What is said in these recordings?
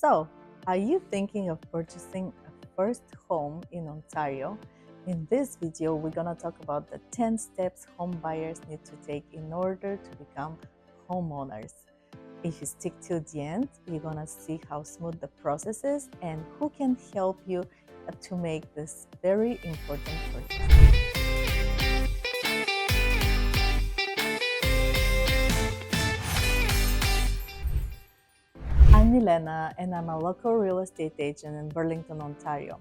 So, are you thinking of purchasing a first home in Ontario? In this video, we're going to talk about the 10 steps home buyers need to take in order to become homeowners. If you stick till the end, you're going to see how smooth the process is and who can help you to make this very important purchase. I'm Milena and I'm a local real estate agent in Burlington, Ontario.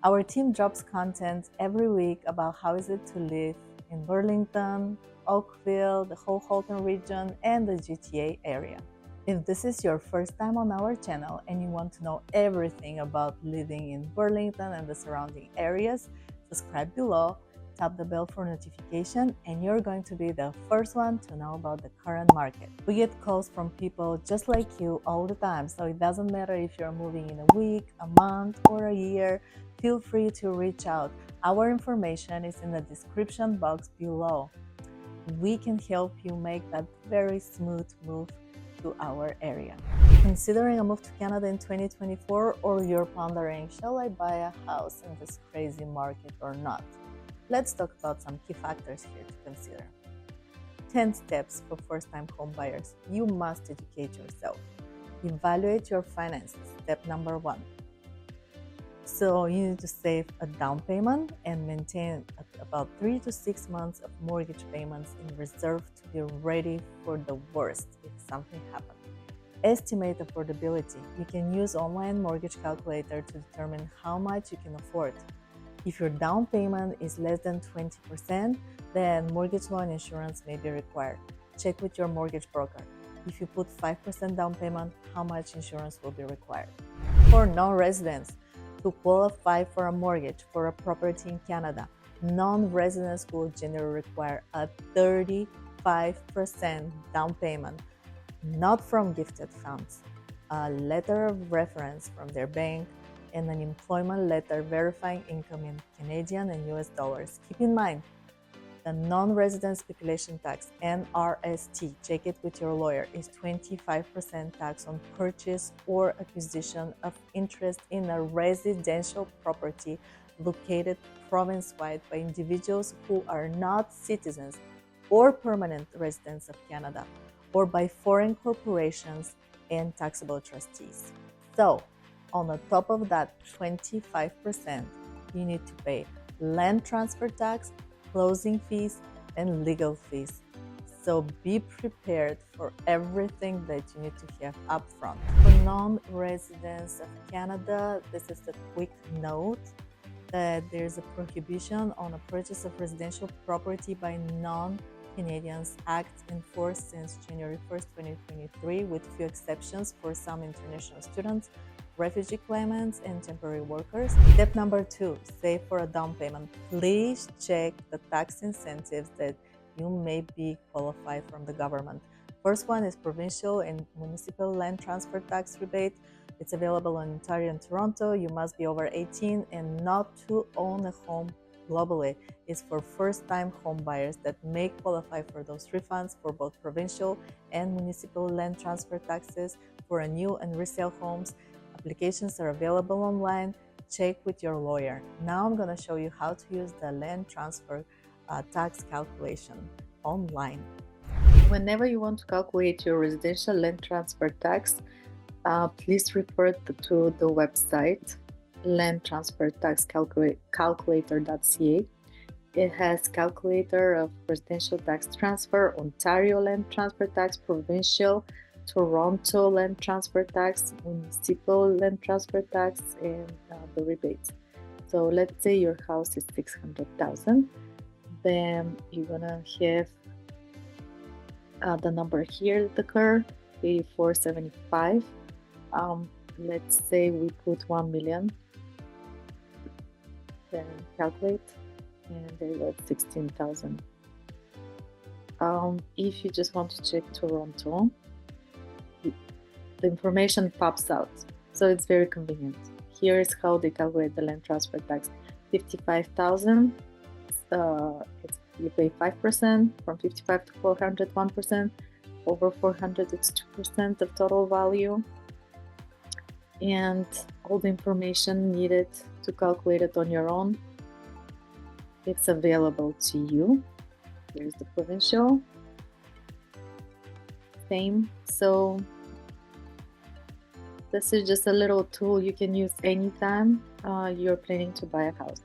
Our team drops content every week about how is it to live in Burlington, Oakville, the whole Halton region, and the GTA area. If this is your first time on our channel and you want to know everything about living in Burlington and the surrounding areas, subscribe below, tap the bell for notification, and you're going to be the first one to know about the current market. We get calls from people just like you all the time, so it doesn't matter if you're moving in a week, a month, or a year. Feel free to reach out. Our information is in the description box below. We can help you make that very smooth move to our area. Considering a move to Canada in 2024, or you're pondering, shall I buy a house in this crazy market or not? Let's talk about some key factors here to consider. 10 steps for first-time home buyers. You must educate yourself. Evaluate your finances. Step number 1. So you need to save a down payment and maintain about 3 to 6 months of mortgage payments in reserve to be ready for the worst if something happens. Estimate affordability. You can use online mortgage calculator to determine how much you can afford. If your down payment is less than 20%, then mortgage loan insurance may be required. Check with your mortgage broker. If you put 5% down payment, how much insurance will be required? For non-residents, to qualify for a mortgage for a property in Canada, non-residents will generally require a 35% down payment, not from gifted funds, a letter of reference from their bank, and an employment letter verifying income in Canadian and US dollars. Keep in mind, the non-resident speculation tax, NRST, check it with your lawyer, is 25% tax on purchase or acquisition of interest in a residential property located province-wide by individuals who are not citizens or permanent residents of Canada, or by foreign corporations and taxable trustees. So, on the top of that 25%, you need to pay land transfer tax, closing fees, and legal fees. So be prepared for everything that you need to have upfront. For non-residents of Canada, this is a quick note that there's a prohibition on a purchase of residential property by non-Canadians Act in force since January 1st, 2023, with few exceptions for some international students, refugee claimants, and temporary workers. Step number 2, save for a down payment. Please check the tax incentives that you may be qualified from the government. First one is provincial and municipal land transfer tax rebate. It's available in Ontario and Toronto. You must be over 18 and not to own a home globally. It's for first-time home buyers that may qualify for those refunds for both provincial and municipal land transfer taxes for a new and resale homes. Applications are available online. Check with your lawyer. Now I'm going to show you how to use the land transfer tax calculation online. Whenever you want to calculate your residential land transfer tax, please refer to the website landtransfertaxcalculator.ca. It has calculator of residential tax transfer, Ontario land transfer tax, provincial, Toronto land transfer tax, municipal land transfer tax, and the rebates. So let's say your house is 600,000, then you're gonna have the number here, the curve, 8475. Let's say we put 1 million, then calculate, and there you go, 16,000. If you just want to check Toronto, the information pops out, so it's very convenient. Here is how they calculate the land transfer tax. 55,000, you pay 5%, from 55 to 400, 1%, over 400 it's 2% of total value. and all the information needed to calculate it on your own, it's available to you. Here's the provincial, same. So this is just a little tool you can use anytime you're planning to buy a house.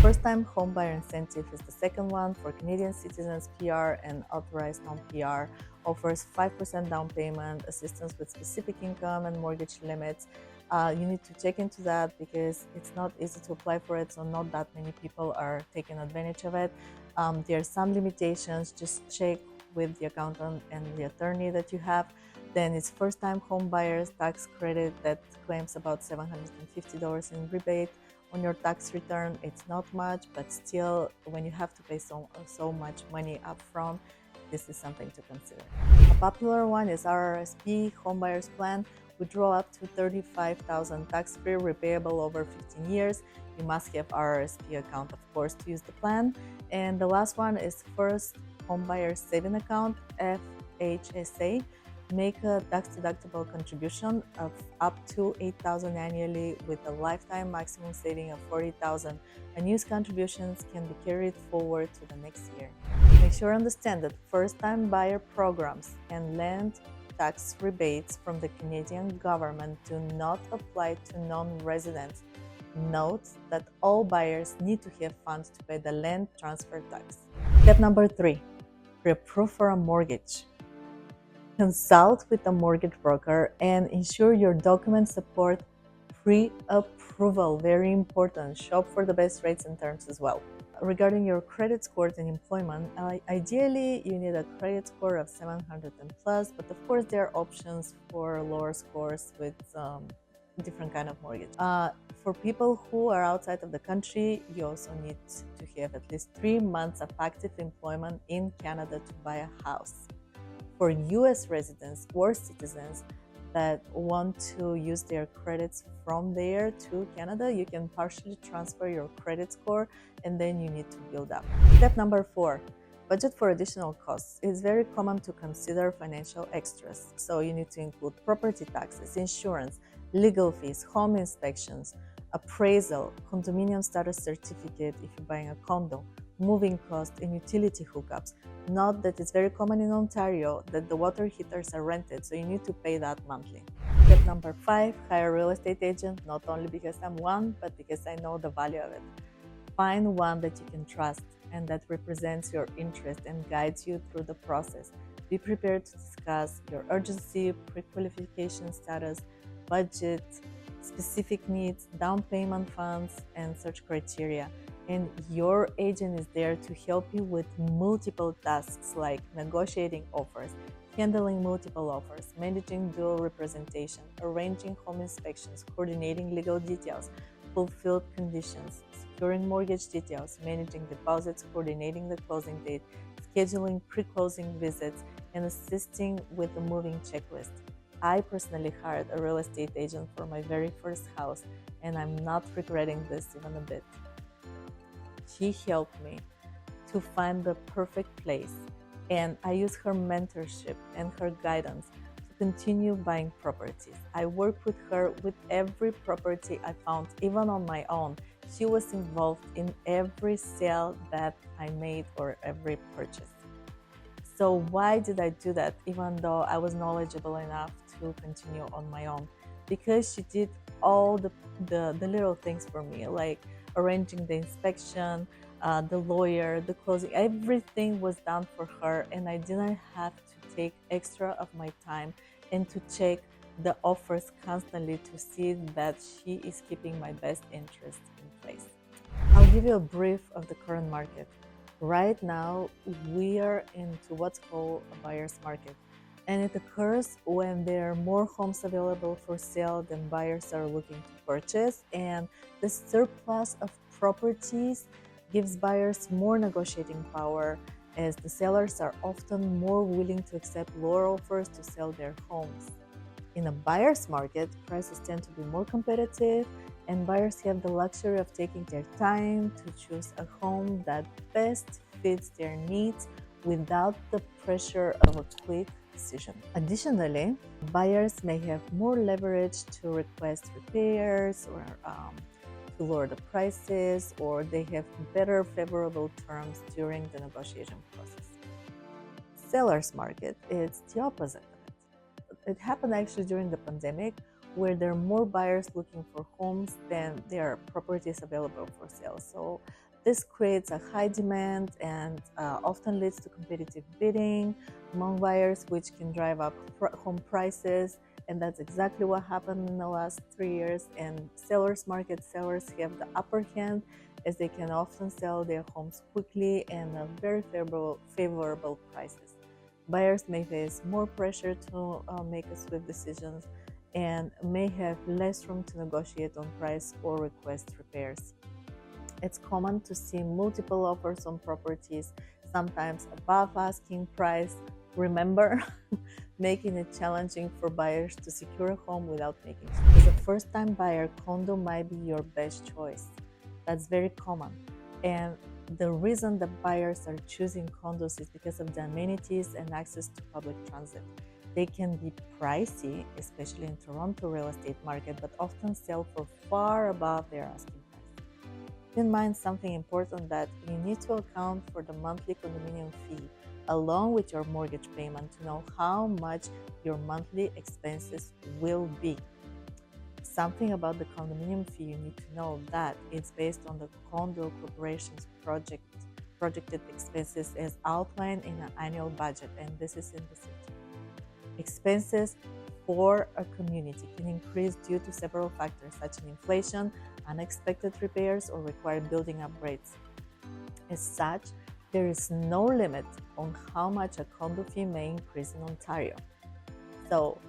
First Time Homebuyer Incentive is the second one for Canadian citizens, PR, and authorized non-PR. Offers 5% down payment, assistance with specific income and mortgage limits. You need to check into that because it's not easy to apply for it, so not that many people are taking advantage of it. There are some limitations. Just check with the accountant and the attorney that you have. Then it's First Time Homebuyers tax credit that claims about $750 in rebate on your tax return. It's not much, but still, when you have to pay so much money upfront, this is something to consider. A popular one is RRSP Home Buyers Plan. Withdraw up to $35,000 tax-free, repayable over 15 years. You must have RRSP account, of course, to use the plan. And the last one is First Home Buyers Saving Account, FHSA. Make a tax-deductible contribution of up to $8,000 annually with a lifetime maximum saving of $40,000. Unused contributions can be carried forward to the next year. Make sure to understand that first-time buyer programs and land tax rebates from the Canadian government do not apply to non-residents. Note that all buyers need to have funds to pay the land transfer tax. Step number 3, pre-approve for a mortgage. Consult with a mortgage broker and ensure your documents support pre-approval. Very important. Shop for the best rates and terms as well. Regarding your credit score and employment, ideally you need a credit score of 700 and plus, but of course there are options for lower scores with different kind of mortgage. For people who are outside of the country, you also need to have at least 3 months of active employment in Canada to buy a house. For US residents or citizens that want to use their credits from there to Canada, you can partially transfer your credit score and then you need to build up. Step number 4, budget for additional costs. It's very common to consider financial extras. So you need to include property taxes, insurance, legal fees, home inspections, appraisal, condominium status certificate if you're buying a condo, moving costs, and utility hookups. Note that it's very common in Ontario that the water heaters are rented, so you need to pay that monthly. Step number 5, hire a real estate agent, not only because I'm one, but because I know the value of it. Find one that you can trust and that represents your interest and guides you through the process. Be prepared to discuss your urgency, pre-qualification status, budget, specific needs, down payment funds, and search criteria. And your agent is there to help you with multiple tasks like negotiating offers, handling multiple offers, managing dual representation, arranging home inspections, coordinating legal details, fulfilled conditions, securing mortgage details, managing deposits, coordinating the closing date, scheduling pre-closing visits, and assisting with the moving checklist. I personally hired a real estate agent for my very first house, and I'm not regretting this even a bit. She helped me to find the perfect place, and I use her mentorship and her guidance to continue buying properties. I work with her with every property I found, even on my own. She was involved in every sale that I made or every purchase. So why did I do that even though I was knowledgeable enough to continue on my own? Because she did all the little things for me, like arranging the inspection, the lawyer, the closing, everything was done for her, and I didn't have to take extra of my time and to check the offers constantly to see that she is keeping my best interest in place. I'll give you a brief of the current market. Right now, we are into what's called a buyer's market, and it occurs when there are more homes available for sale than buyers are looking to purchase, and the surplus of properties gives buyers more negotiating power as the sellers are often more willing to accept lower offers to sell their homes. In a buyer's market, prices tend to be more competitive, and buyers have the luxury of taking their time to choose a home that best fits their needs without the pressure of a quick decision. Additionally, buyers may have more leverage to request repairs or to lower the prices, or they have better favorable terms during the negotiation process. Seller's market, it's the opposite of it. It happened actually during the pandemic, where there are more buyers looking for homes than there are properties available for sale. So this creates a high demand and often leads to competitive bidding among buyers, which can drive up home prices. And that's exactly what happened in the last 3 years. And sellers market, sellers have the upper hand, as they can often sell their homes quickly and at very favorable prices. Buyers may face more pressure to make swift decisions and may have less room to negotiate on price or request repairs. It's common to see multiple offers on properties, sometimes above asking price. Remember, making it challenging for buyers to secure a home without making it. As a first-time buyer, condo might be your best choice. That's very common. And the reason that buyers are choosing condos is because of the amenities and access to public transit. They can be pricey, especially in Toronto real estate market, but often sell for far above their asking price. Keep in mind something important, that you need to account for the monthly condominium fee along with your mortgage payment to know how much your monthly expenses will be. Something about the condominium fee you need to know, that it's based on the condo corporation's projected expenses as outlined in an annual budget, and this is in the city. Expenses for a community can increase due to several factors such as inflation, unexpected repairs, or required building upgrades. As such, there is no limit on how much a condo fee may increase in Ontario. So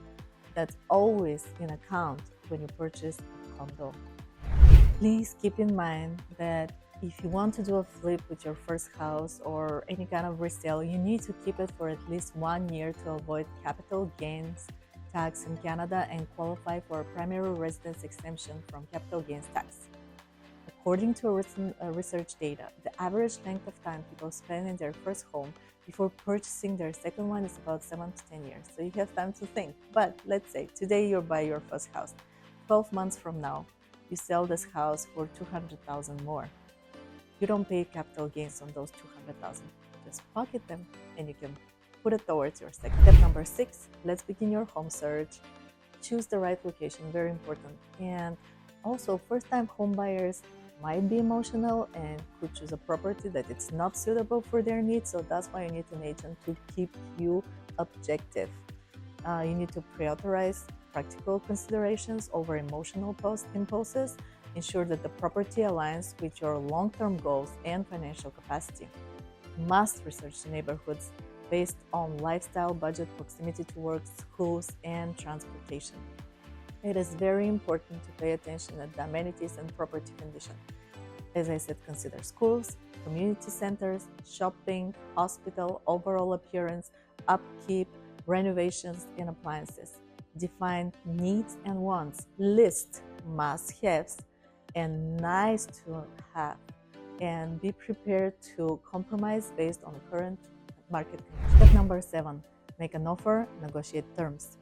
that's always in account when you purchase a condo. Please keep in mind that if you want to do a flip with your first house or any kind of resale, you need to keep it for at least 1 year to avoid capital gains tax in Canada and qualify for a primary residence exemption from capital gains tax. According to recent research data, the average length of time people spend in their first home before purchasing their second one is about 7 to 10 years. So you have time to think. But let's say today you buy your first house. 12 months from now, you sell this house for $200,000 more. You don't pay capital gains on those $200,000. Just pocket them and you can put it towards your second. Step number 6, let's begin your home search. Choose the right location, very important. And also, first-time home buyers might be emotional and could choose a property that it's not suitable for their needs. So that's why you need an agent to keep you objective. You need to prioritize practical considerations over emotional impulses. Ensure that the property aligns with your long-term goals and financial capacity. Must research the neighborhoods based on lifestyle, budget, proximity to work, schools, and transportation. It is very important to pay attention to the amenities and property condition. As I said, consider schools, community centers, shopping, hospital, overall appearance, upkeep, renovations, and appliances. Define needs and wants, list must-haves and nice to have, and be prepared to compromise based on the current market conditions. Step number 7, make an offer, negotiate terms.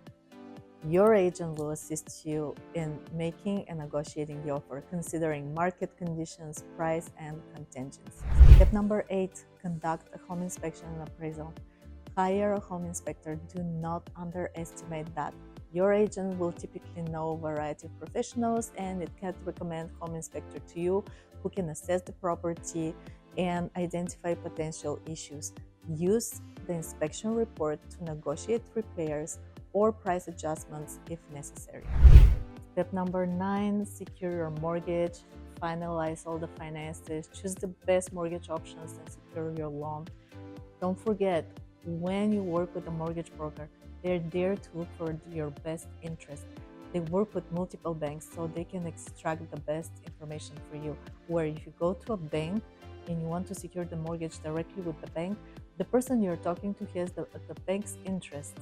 Your agent will assist you in making and negotiating the offer, considering market conditions, price, and contingencies. Step number 8, conduct a home inspection and appraisal. Hire a home inspector. Do not underestimate that. Your agent will typically know a variety of professionals, and it can recommend home inspector to you who can assess the property and identify potential issues. Use the inspection report to negotiate repairs or price adjustments if necessary. Step number 9, secure your mortgage. Finalize all the finances. Choose the best mortgage options and secure your loan. Don't forget, when you work with a mortgage broker, they're there to look for your best interest. They work with multiple banks, so they can extract the best information for you. Where if you go to a bank and you want to secure the mortgage directly with the bank, the person you're talking to has the bank's interest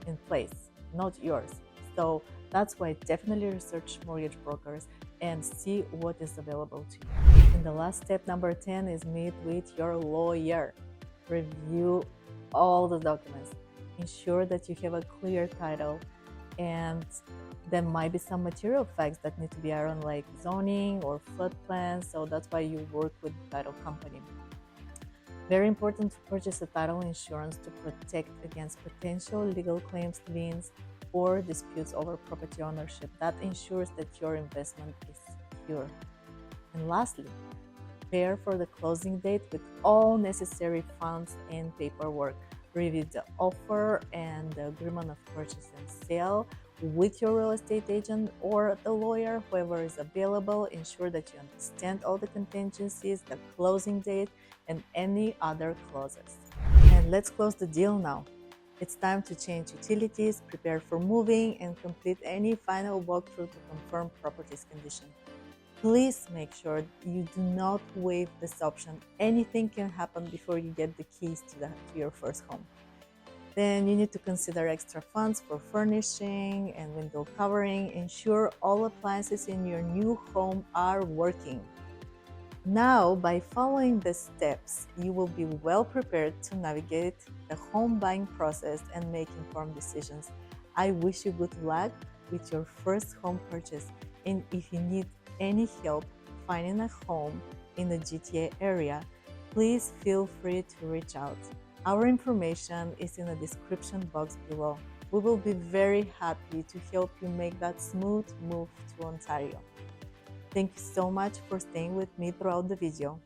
in place, not yours. So that's why definitely research mortgage brokers and see what is available to you. And the last step, number 10, is meet with your lawyer. Review all the documents. ensure that you have a clear title, and there might be some material facts that need to be ironed, like zoning or flood plans, so that's why you work with the title company. Very important to purchase a title insurance to protect against potential legal claims, liens, or disputes over property ownership. That ensures that your investment is secure. And lastly, prepare for the closing date with all necessary funds and paperwork. Review the offer and the agreement of purchase and sale with your real estate agent or the lawyer, whoever is available. Ensure that you understand all the contingencies, the closing date, and any other clauses. And let's close the deal now. It's time to change utilities, prepare for moving, and complete any final walkthrough to confirm property's condition. Please make sure you do not waive this option. Anything can happen before you get the keys to your first home. Then you need to consider extra funds for furnishing and window covering. Ensure all appliances in your new home are working. Now, by following these steps, you will be well prepared to navigate the home buying process and make informed decisions. I wish you good luck with your first home purchase. And if you need any help finding a home in the GTA area, please feel free to reach out. Our information is in the description box below. We will be very happy to help you make that smooth move to Ontario. Thank you so much for staying with me throughout the video.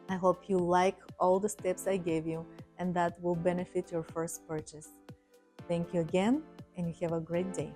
I hope you like all the steps I gave you and that will benefit your first purchase. Thank you again, and you have a great day.